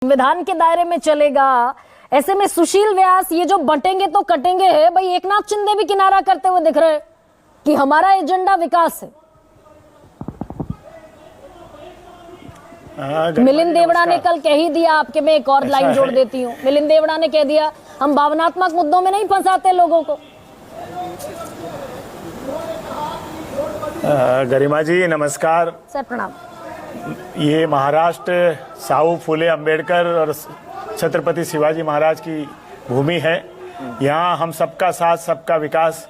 संविधान के दायरे में चलेगा। ऐसे में सुशील व्यास ये जो बंटेंगे तो कटेंगे है भाई, एकनाथ शिंदे भी किनारा करते हुए दिख रहे हैं कि हमारा एजेंडा विकास है। मिलिंद देवड़ा ने कल कह ही दिया, आपके मैं एक और लाइन जोड़ देती हूँ। मिलिंद देवड़ा ने कह दिया हम भावनात्मक मुद्दों में नहीं फंसाते लोगों को। गरिमा जी नमस्कार। सर प्रणाम। ये महाराष्ट्र साहू फुले अंबेडकर और छत्रपति शिवाजी महाराज की भूमि है। यहाँ हम सबका साथ सबका विकास,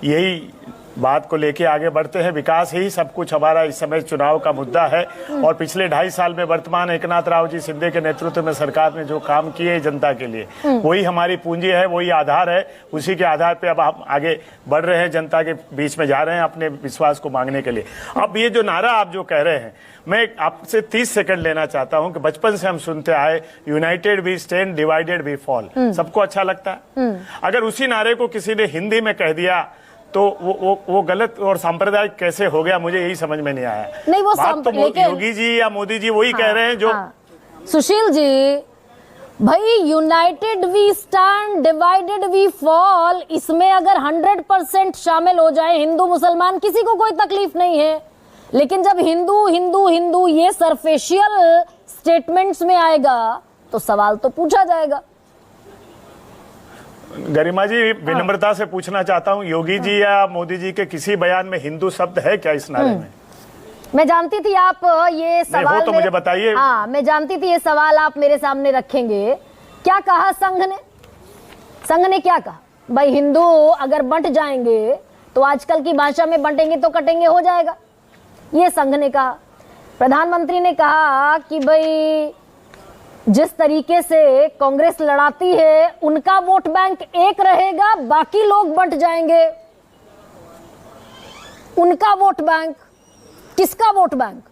यही बात को लेके आगे बढ़ते हैं। विकास ही सब कुछ हमारा इस समय चुनाव का मुद्दा है। और पिछले 2.5 साल में वर्तमान एकनाथ राव जी शिंदे के नेतृत्व में सरकार ने जो काम किए जनता के लिए, वही हमारी पूंजी है, वही आधार है। उसी के आधार पे अब हम आगे बढ़ रहे हैं, जनता के बीच में जा रहे हैं अपने विश्वास को मांगने के लिए। अब ये जो नारा आप जो कह रहे हैं, मैं आपसे 30 सेकंड लेना चाहता हूं कि बचपन से हम सुनते आए, united we stand divided we fall. सबको अच्छा लगता है। अगर उसी नारे को किसी ने हिंदी में कह दिया तो वो गलत और सांप्रदायिक कैसे हो गया, मुझे यही समझ में नहीं आया। नहीं वो बात तो योगी जी या मोदी जी वही कह रहे हैं जो सुशील जी, भाई united we stand divided we fall, इसमें अगर 100% शामिल हो जाए हिंदू मुसलमान, किसी को कोई तकलीफ नहीं है। लेकिन जब हिंदू हिंदू हिंदू ये सरफेशियल स्टेटमेंट्स में आएगा तो सवाल तो पूछा जाएगा। गरिमा जी विनम्रता से पूछना चाहता हूँ, योगी जी या मोदी जी के किसी बयान में हिंदू शब्द है क्या इस नारे में? मैं जानती थी आप ये सवाल तो मुझे बताइए। हाँ, मैं जानती थी ये सवाल आप मेरे सामने रखेंगे। क्या कहा संघ ने? संघ ने क्या कहा? भाई हिंदू अगर बंट जाएंगे तो आजकल की भाषा में बंटेंगे तो कटेंगे हो जाएगा, ये संघ ने कहा। प्रधानमंत्री ने कहा कि भाई जिस तरीके से कांग्रेस लड़ाती है उनका वोट बैंक एक रहेगा, बाकी लोग बंट जाएंगे। उनका वोट बैंक, किसका वोट बैंक?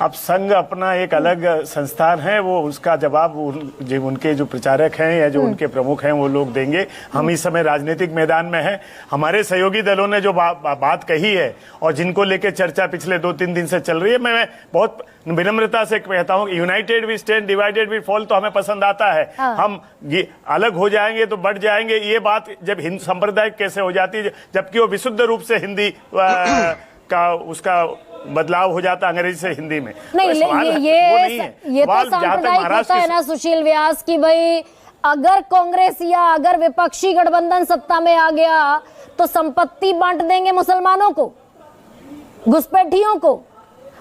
अब संघ अपना एक अलग संस्थान है, वो उसका जवाब उनके जो प्रचारक हैं या जो उनके प्रमुख हैं वो लोग देंगे। हम इस समय राजनीतिक मैदान में हैं। हमारे सहयोगी दलों ने जो बात कही है और जिनको लेके चर्चा पिछले 2-3 दिन से चल रही है, मैं बहुत विनम्रता से कहता हूँ, united we stand divided we fall तो हमें पसंद आता है। हम ये अलग हो जाएंगे तो बढ़ जाएंगे, ये बात जब हिंदू सांप्रदायिक कैसे हो जाती है, जबकि वो विशुद्ध रूप से हिंदी का उसका बदलाव हो जाता अंग्रेजी से हिंदी में। नहीं, ये तो सांप्रदायिक होता है ना सुशील व्यास की भाई अगर कांग्रेस या अगर विपक्षी गठबंधन सत्ता में आ गया तो संपत्ति बांट देंगे मुसलमानों को, घुसपैठियों को,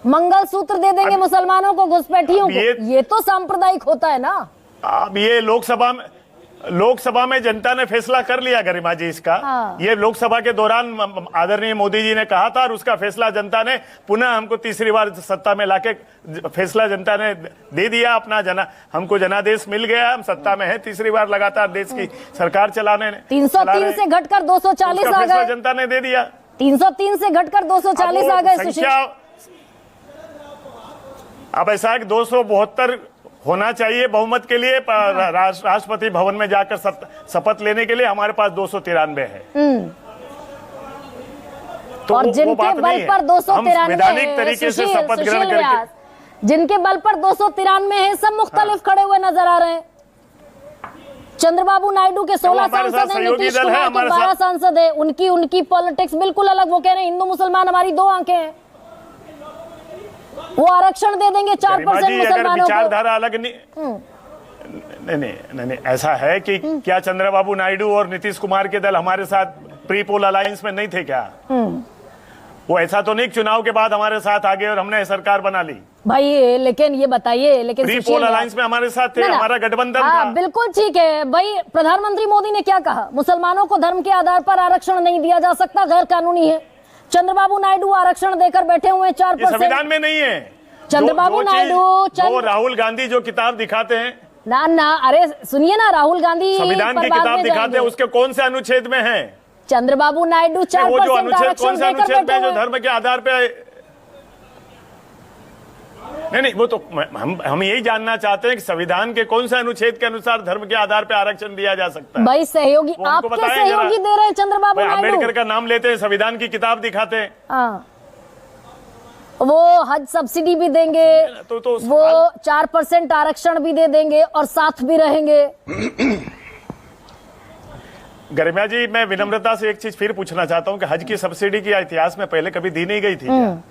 मंगलसूत्र दे देंगे मुसलमानों को, घुसपैठियों को। ये तो सांप्रदायिक होता है ना। अब ये लोकसभा में जनता ने फैसला कर लिया गरिमा जी इसका। ये लोकसभा के दौरान आदरणीय मोदी जी ने कहा था और उसका फैसला जनता ने पुनः हमको तीसरी बार सत्ता में लाके फैसला जनता ने दे दिया। अपना हमको जनादेश मिल गया, हम सत्ता में है तीसरी बार लगातार देश की सरकार चलाने। 303 से घटकर 240 आ गए, जनता ने दे दिया। 303 से घटकर 240 आ गए। अब ऐसा है कि 272 होना चाहिए बहुमत के लिए राष्ट्रपति भवन में जाकर शपथ लेने के लिए, हमारे पास 293 है। तो और जिनके बल पर 293 वैधानिक तरीके से शपथ ग्रहण करके, जिनके बल पर 293 है, सब मुख्तलिफ खड़े हुए नजर आ रहे हैं। चंद्रबाबू नायडू के 16 सांसद हैं, नीतीश कुमार के 12 सांसद है। उनकी पॉलिटिक्स बिल्कुल अलग। वो कह रहे हैं हिंदू मुसलमान हमारी 2 आंखें हैं, वो आरक्षण दे देंगे 4% मुसलमानों को। विचारधारा अलग नहीं, ऐसा है कि क्या चंद्रबाबू नायडू और नीतीश कुमार के दल हमारे साथ प्री पोल अलायंस में नहीं थे क्या? वो ऐसा तो नहीं चुनाव के बाद हमारे साथ आ गए और हमने सरकार बना ली भाई। लेकिन ये बताइए, लेकिन प्री पोल अलायंस में हमारे साथ थे, हमारा गठबंधन था। बिल्कुल ठीक है भाई। प्रधानमंत्री मोदी ने क्या कहा? मुसलमानों को धर्म के आधार पर आरक्षण नहीं दिया जा सकता, गैर कानूनी है। चंद्रबाबू नायडू आरक्षण देकर बैठे हुए हैं 4%। संविधान में नहीं है। चंद्रबाबू नायडू राहुल गांधी जो किताब दिखाते हैं ना अरे सुनिए ना, राहुल गांधी संविधान की किताब दिखाते हैं, उसके कौन से अनुच्छेद में है? चंद्रबाबू नायडू 4% आरक्षण देकर बैठे जो धर्म के आधार पे नहीं, वो तो हम यही जानना चाहते हैं कि संविधान के कौन से अनुच्छेद के अनुसार धर्म के आधार पे आरक्षण दिया जा सकता है? भाई सहयोगी, आपके सहयोगी दे रहे हैं चंद्रबाबू नायडू। अम्बेडकर का नाम लेते हैं, संविधान की किताब दिखाते हैं। वो हज सब्सिडी भी देंगे, तो वो 4% आरक्षण भी दे देंगे और साथ भी रहेंगे। गरिमा जी, मैं विनम्रता से एक चीज फिर पूछना चाहता हूं कि हज की सब्सिडी की इतिहास में पहले कभी दी नहीं गई थी क्या?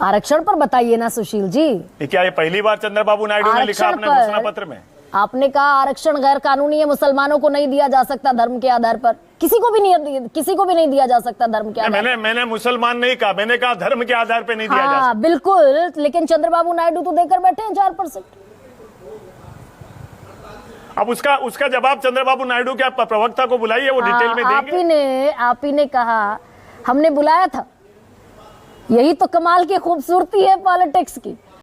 आरक्षण पर बताइए ना सुशील जी। क्या ये पहली बार चंद्रबाबू नायडू ने लिखा आरक्षण अपने पर- घोषणा पत्र में? आपने कहा आरक्षण गैर कानूनी है, मुसलमानों को नहीं दिया जा सकता धर्म के आधार पर, किसी को भी नहीं दिया जा सकता धर्म के आधार पर। मैंने मुसलमान नहीं कहा, मैंने कहा धर्म के आधार पे नहीं दिया जा हाँ बिल्कुल, लेकिन चंद्रबाबू नायडू तो देकर बैठे हैं 4%। सकता। अब उसका जवाब चंद्रबाबू नायडू के प्रवक्ता को बुलाइए, वो डिटेल में देंगे। आप ही ने कहा, हमने बुलाया था। यही तो कमाल की खूबसूरती है पॉलिटिक्स की।